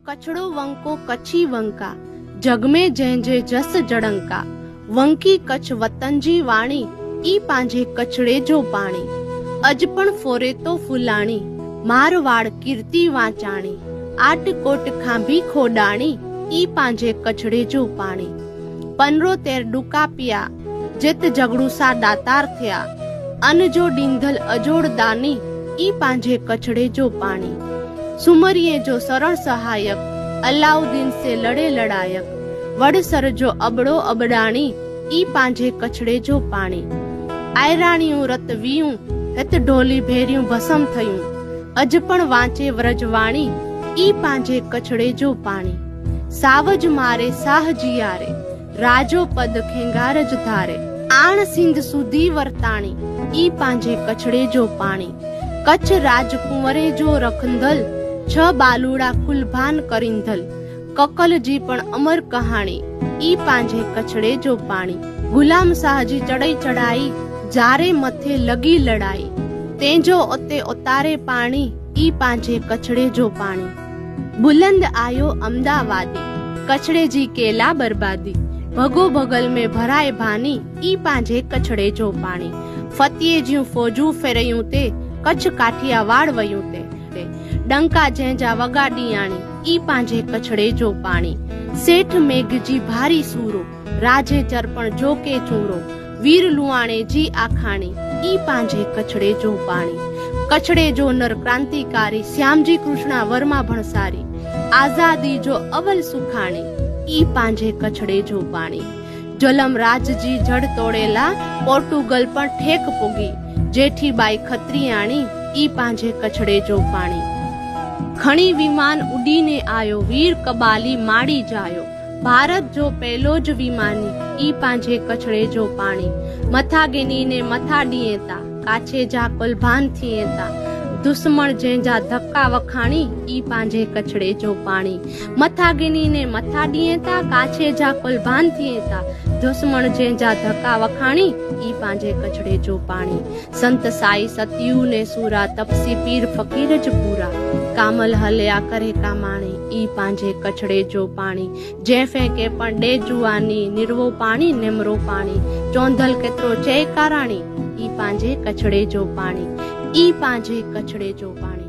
कछड़ो वंको कच्छी वंका, जग में जंहिंजे जस जड़ंका। वंकी कच्छ वतन जी वाणी, ई पांजे कछड़े जो पाणी। अज पण फोरे तो फुलाणी, मारवाड़ कीर्ति वाचाणी। आटकोट खां भी खोडाणी, ई पांजे कछड़े जो पाणी। 15-13 डुका पिया, जित झगड़ू सा दातार थिया। अन जो डींधल अजोड़ दानी, ई पांजे कछड़े जो पाणी। सुमरिये जो सरल सहायक, अलाउद्दीन से लड़े लड़ायक। वड़सर जो अबड़ो अबड़ाणी, ई पांजे कछड़े जो पाणी। आयराणियूं रत वीयूं, हित ढोली भेरियूं भसम थयूं। अज पण वांचे व्रजवाणी, ई पांजे कछड़े जो पाणी। सावज मारे साह जियारे, राजो पद खेंगारज धारे। आण सिंध सुधी वरताणी, ई पांजे कछड़े जो पाणी। कच्छ राजकुंवरे जो रखंदल, 6 बालूड़ा कुलभान करिंदल। ककल जी पण अमर कहाणी, ई पांजे कछड़े जो पाणी। गुलाम शाह जी चढ़ई चढ़ाई, जारे मथे लगी लड़ाई। तेंजो उते उतारे पाणी, ई पांजे कछड़े जो पाणी। बुलंद आयो अमदावादी, कछड़े जी केला बर्बादी। भगो भगल में भराए भानी, ई पांजे कछड़े जो पाणी। फतिये जूं फौजूं फेरयूं ते, कच्छ काठियावाड़ वयूं ते। डंका जंहिंजा वगाड़ी आणी, ई पांजे कछड़े जो पाणी। सेठ मेघ जी भारी सूरो, राजे चरपण जो के चूरो। वीर लुआणे जी आखाणी, ई पांजे कछड़े जो पाणी। कछड़े जो नर क्रांतिकारी, श्यामजी कृष्णा वर्मा भणसारी। आजादी जो अवल सुखाणी, ई पांजे कछड़े जो पाणी। जलम राज जी जड़ तोड़ेला, पोर्टुगल पर ठेक पुगी। जेठी बाई खत्रियाणी, ई पांजे कछड़े जो पाणी। खणी विमान उडीने आयो, वीर कबाली माड़ी जायो। भारत जो पहलो ज विमानी, ई पांजे कछड़े जो पाणी। मथा गिनी ने मथा डिएता, काछे जा कुलभान थिएता। दुश्मन जंहिंजा धक्का वखाणी, ई पांजे कछड़े जो पाणी। मथा गिनी ने मथा डिएता, काछे जा कुलभान थिएता। दुश्मन जंहिंजा धक्का वखाणी, ई पांजे कछड़े जो पाणी। संत साई सतयू ने सूरा, तपसी पीर फकीर ज पूरा। कामल हलिया करे कामाणी, ई पांजे कछड़े जो पाणी। जंहिं के पण डे जुआनी, निर्वो पाणी निमरो पाणी। चौंधल केतिरो चए काराणी, ई पांजे कछड़े जो पाणी। ई पांजे कछड़े जो पाणी।